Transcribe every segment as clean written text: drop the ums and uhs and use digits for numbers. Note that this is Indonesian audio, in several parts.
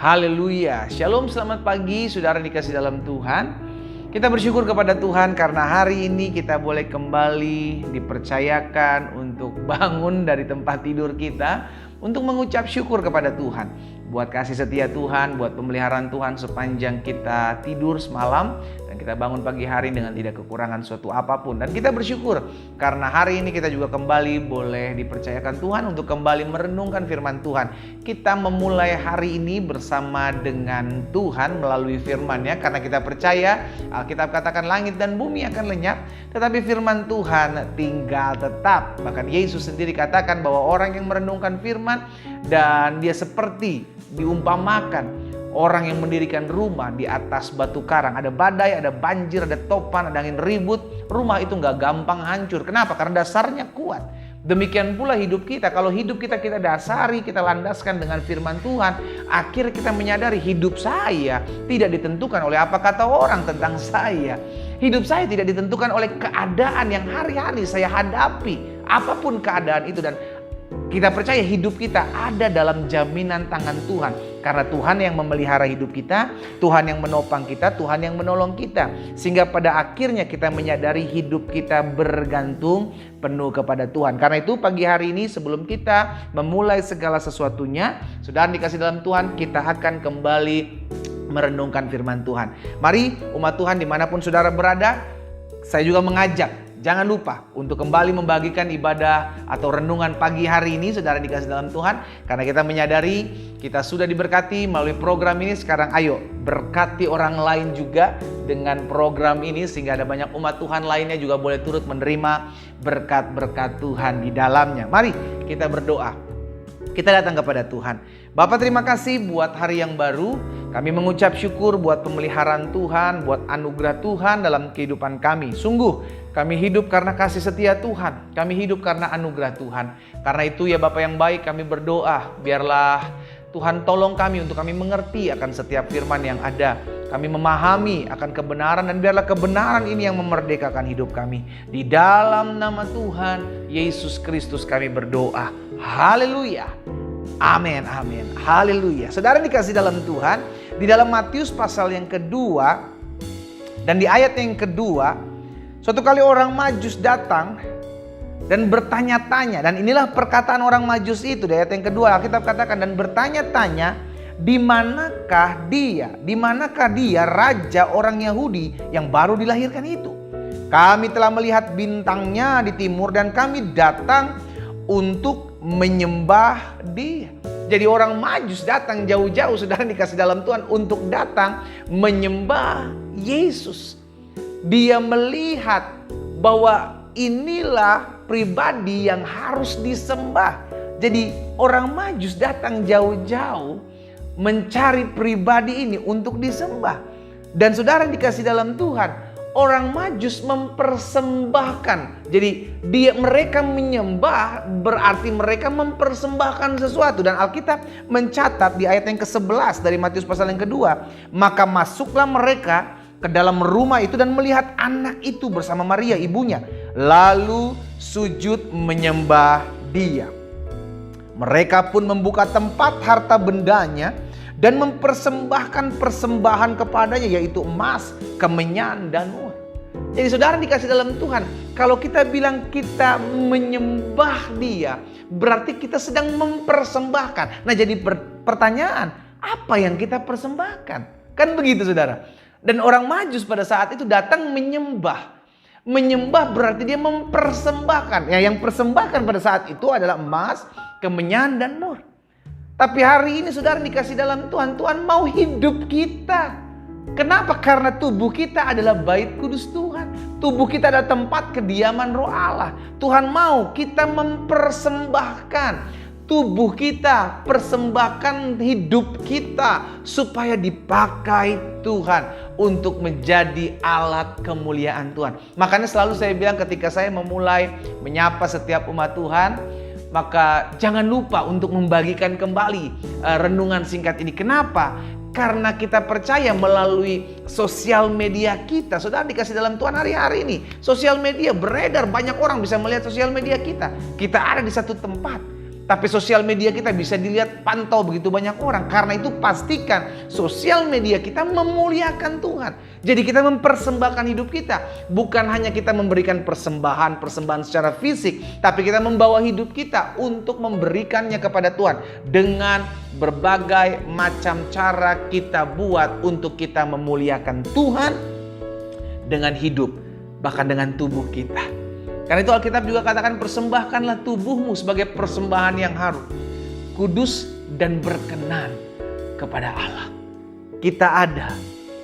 Haleluya. Shalom, selamat pagi saudara dikasih dalam Tuhan. Kita bersyukur kepada Tuhan karena hari ini kita boleh kembali dipercayakan untuk bangun dari tempat tidur kita, untuk mengucap syukur kepada Tuhan. Buat kasih setia Tuhan, buat pemeliharaan Tuhan sepanjang kita tidur semalam. Dan kita bangun pagi hari dengan tidak kekurangan suatu apapun. Dan kita bersyukur karena hari ini kita juga kembali boleh dipercayakan Tuhan untuk kembali merenungkan firman Tuhan. Kita memulai hari ini bersama dengan Tuhan melalui firman-Nya. Karena kita percaya Alkitab katakan langit dan bumi akan lenyap, tetapi firman Tuhan tinggal tetap. Bahkan Yesus sendiri katakan bahwa orang yang merenungkan firman dan dia seperti diumpamakan orang yang mendirikan rumah di atas batu karang. Ada badai, ada banjir, ada topan, ada angin ribut. Rumah itu gak gampang hancur. Kenapa? Karena dasarnya kuat. Demikian pula hidup kita. Kalau hidup kita dasari, kita landaskan dengan firman Tuhan, akhirnya kita menyadari hidup saya tidak ditentukan oleh apa kata orang tentang saya. Hidup saya tidak ditentukan oleh keadaan yang hari-hari saya hadapi. Apapun keadaan itu, dan kita percaya hidup kita ada dalam jaminan tangan Tuhan. Karena Tuhan yang memelihara hidup kita, Tuhan yang menopang kita, Tuhan yang menolong kita. Sehingga pada akhirnya kita menyadari hidup kita bergantung penuh kepada Tuhan. Karena itu pagi hari ini sebelum kita memulai segala sesuatunya, saudara dikasih dalam Tuhan, kita akan kembali merenungkan firman Tuhan. Mari umat Tuhan dimanapun saudara berada, saya juga mengajak, jangan lupa untuk kembali membagikan ibadah atau renungan pagi hari ini saudara dikasih dalam Tuhan. Karena kita menyadari kita sudah diberkati melalui program ini. Sekarang ayo berkati orang lain juga dengan program ini, sehingga ada banyak umat Tuhan lainnya juga boleh turut menerima berkat-berkat Tuhan di dalamnya. Mari kita berdoa. Kita datang kepada Tuhan. Bapa, terima kasih buat hari yang baru. Kami mengucap syukur buat pemeliharaan Tuhan, buat anugerah Tuhan dalam kehidupan kami. Sungguh kami hidup karena kasih setia Tuhan. Kami hidup karena anugerah Tuhan. Karena itu ya Bapa yang baik, kami berdoa, biarlah Tuhan tolong kami untuk kami mengerti akan setiap firman yang ada. Kami memahami akan kebenaran, dan biarlah kebenaran ini yang memerdekakan hidup kami. Di dalam nama Tuhan Yesus Kristus kami berdoa. Haleluya. Amin, amin. Haleluya. Saudara dikasih dalam Tuhan, di dalam Matius pasal yang kedua dan di ayat yang kedua, suatu kali orang Majus datang dan bertanya-tanya. Dan inilah perkataan orang Majus itu di ayat yang kedua. Alkitab katakan, dan bertanya-tanya, di manakah dia raja orang Yahudi yang baru dilahirkan itu? Kami telah melihat bintangnya di timur dan kami datang untuk menyembah dia. Jadi orang Majus datang jauh-jauh, saudara dikasih dalam Tuhan, untuk datang menyembah Yesus. Dia melihat bahwa inilah pribadi yang harus disembah. Jadi orang Majus datang jauh-jauh mencari pribadi ini untuk disembah. Dan saudara dikasih dalam Tuhan, orang Majus mempersembahkan. Jadi mereka menyembah berarti mereka mempersembahkan sesuatu. Dan Alkitab mencatat di ayat yang ke-11 dari Matius pasal yang kedua, maka masuklah mereka ke dalam rumah itu dan melihat anak itu bersama Maria ibunya, lalu sujud menyembah dia. Mereka pun membuka tempat harta bendanya dan mempersembahkan persembahan kepadanya, yaitu emas, kemenyan, dan uang. Jadi saudara dikasih dalam Tuhan, kalau kita bilang kita menyembah dia, berarti kita sedang mempersembahkan. Nah, jadi pertanyaan, apa yang kita persembahkan? Kan begitu saudara. Dan orang Majus pada saat itu datang menyembah. Menyembah berarti dia mempersembahkan. Ya, yang persembahkan pada saat itu adalah emas, kemenyan, dan mur. Tapi hari ini saudara dikasih dalam Tuhan, Tuhan mau hidup kita. Kenapa? Karena tubuh kita adalah bait kudus Tuhan. Tubuh kita adalah tempat kediaman roh Allah. Tuhan mau kita mempersembahkan tubuh kita, persembahkan hidup kita supaya dipakai Tuhan untuk menjadi alat kemuliaan Tuhan. Makanya selalu saya bilang ketika saya memulai menyapa setiap umat Tuhan, maka jangan lupa untuk membagikan kembali renungan singkat ini. Kenapa? Karena kita percaya melalui sosial media kita. Saudara dikasih dalam Tuhan hari-hari ini, sosial media beredar, banyak orang bisa melihat sosial media kita. Kita ada di satu tempat. Tapi sosial media kita bisa dilihat, pantau begitu banyak orang. Karena itu pastikan sosial media kita memuliakan Tuhan. Jadi kita mempersembahkan hidup kita. Bukan hanya kita memberikan persembahan secara fisik. Tapi kita membawa hidup kita untuk memberikannya kepada Tuhan. Dengan berbagai macam cara kita buat untuk kita memuliakan Tuhan. Dengan hidup, bahkan dengan tubuh kita. Karena itu Alkitab juga katakan, persembahkanlah tubuhmu sebagai persembahan yang harum, kudus dan berkenan kepada Allah. Kita ada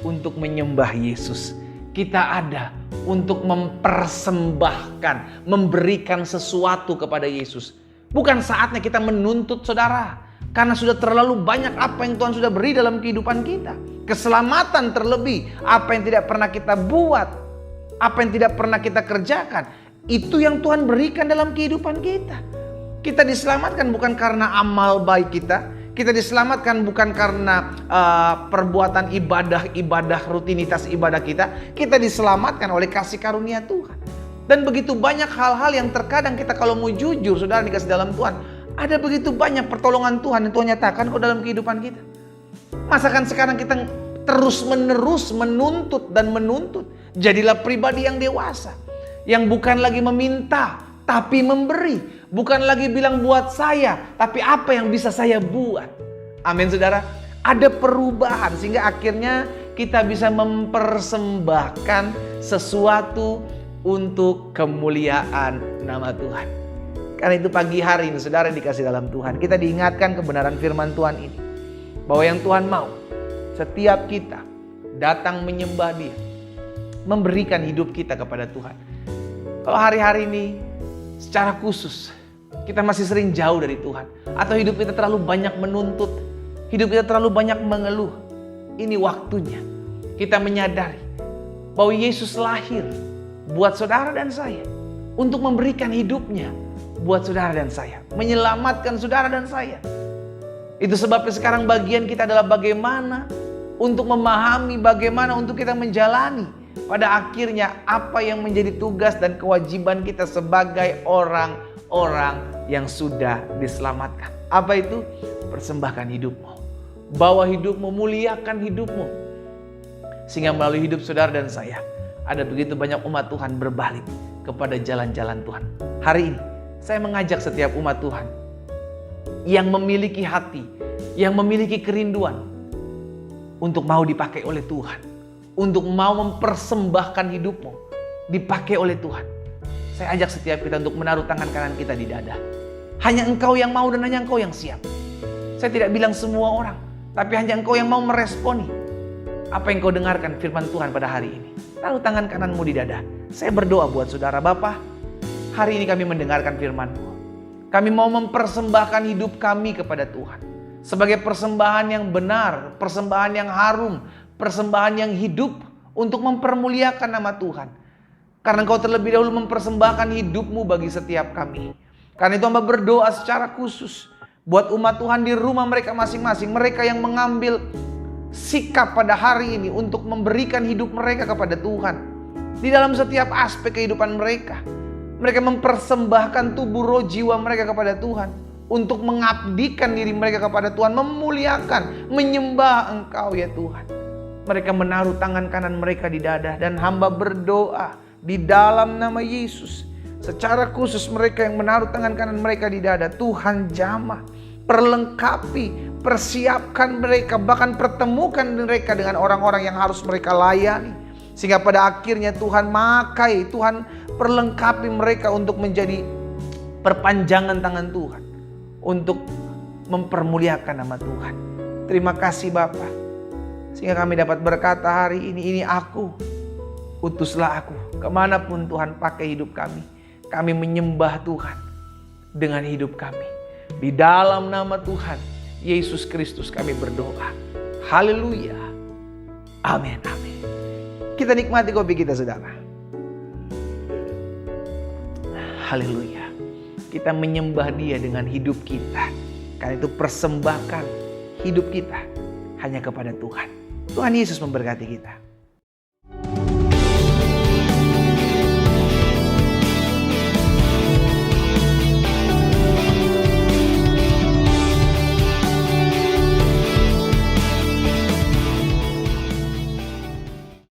untuk menyembah Yesus. Kita ada untuk mempersembahkan, memberikan sesuatu kepada Yesus. Bukan saatnya kita menuntut saudara. Karena sudah terlalu banyak apa yang Tuhan sudah beri dalam kehidupan kita. Keselamatan terlebih, apa yang tidak pernah kita buat, apa yang tidak pernah kita kerjakan. Itu yang Tuhan berikan dalam kehidupan kita. Kita diselamatkan bukan karena amal baik kita. Kita diselamatkan bukan karena perbuatan ibadah, rutinitas ibadah kita. Kita diselamatkan oleh kasih karunia Tuhan. Dan begitu banyak hal-hal yang terkadang kita kalau mau jujur, saudara dikasih dalam Tuhan. Ada begitu banyak pertolongan Tuhan yang Tuhan nyatakan kok dalam kehidupan kita. Masakan sekarang kita terus-menerus menuntut dan menuntut. Jadilah pribadi yang dewasa. Yang bukan lagi meminta, tapi memberi. Bukan lagi bilang buat saya, tapi apa yang bisa saya buat. Amin saudara. Ada perubahan sehingga akhirnya kita bisa mempersembahkan sesuatu untuk kemuliaan nama Tuhan. Karena itu pagi hari ini saudara dikasih dalam Tuhan. Kita diingatkan kebenaran firman Tuhan ini. Bahwa yang Tuhan mau, setiap kita datang menyembah Dia. Memberikan hidup kita kepada Tuhan. Kalau hari-hari ini secara khusus kita masih sering jauh dari Tuhan. Atau hidup kita terlalu banyak menuntut. Hidup kita terlalu banyak mengeluh. Ini waktunya kita menyadari bahwa Yesus lahir buat saudara dan saya. Untuk memberikan hidupnya buat saudara dan saya. Menyelamatkan saudara dan saya. Itu sebabnya sekarang bagian kita adalah bagaimana untuk memahami, bagaimana untuk kita menjalani pada akhirnya apa yang menjadi tugas dan kewajiban kita sebagai orang-orang yang sudah diselamatkan. Apa itu? Persembahkan hidupmu. Bawa hidupmu, muliakan hidupmu. Sehingga melalui hidup saudara dan saya, ada begitu banyak umat Tuhan berbalik kepada jalan-jalan Tuhan. Hari ini, saya mengajak setiap umat Tuhan yang memiliki hati, yang memiliki kerinduan untuk mau dipakai oleh Tuhan. Untuk mau mempersembahkan hidupmu dipakai oleh Tuhan. Saya ajak setiap kita untuk menaruh tangan kanan kita di dada. Hanya engkau yang mau dan hanya engkau yang siap. Saya tidak bilang semua orang, tapi hanya engkau yang mau meresponi apa yang kau dengarkan firman Tuhan pada hari ini. Taruh tangan kananmu di dada. Saya berdoa buat saudara. Bapa, hari ini kami mendengarkan firman-Mu. Kami mau mempersembahkan hidup kami kepada Tuhan. Sebagai persembahan yang benar, persembahan yang harum, persembahan yang hidup untuk mempermuliakan nama Tuhan. Karena Engkau terlebih dahulu mempersembahkan hidupmu bagi setiap kami. Karena itu hamba berdoa secara khusus buat umat Tuhan di rumah mereka masing-masing. Mereka yang mengambil sikap pada hari ini untuk memberikan hidup mereka kepada Tuhan. Di dalam setiap aspek kehidupan mereka. Mereka mempersembahkan tubuh roh jiwa mereka kepada Tuhan. Untuk mengabdikan diri mereka kepada Tuhan. Memuliakan, menyembah Engkau ya Tuhan. Mereka menaruh tangan kanan mereka di dada. Dan hamba berdoa di dalam nama Yesus. Secara khusus mereka yang menaruh tangan kanan mereka di dada. Tuhan jamah, perlengkapi, persiapkan mereka. Bahkan pertemukan mereka dengan orang-orang yang harus mereka layani. Sehingga pada akhirnya Tuhan makai, Tuhan perlengkapi mereka untuk menjadi perpanjangan tangan Tuhan. Untuk mempermuliakan nama Tuhan. Terima kasih Bapa. Sehingga kami dapat berkata hari ini aku. Utuslah aku. Kemanapun Tuhan pakai hidup kami. Kami menyembah Tuhan dengan hidup kami. Di dalam nama Tuhan Yesus Kristus kami berdoa. Haleluya. Amin, amin. Kita nikmati kopi kita saudara. Haleluya. Kita menyembah Dia dengan hidup kita. Karena itu persembahkan hidup kita hanya kepada Tuhan. Tuhan Yesus memberkati kita.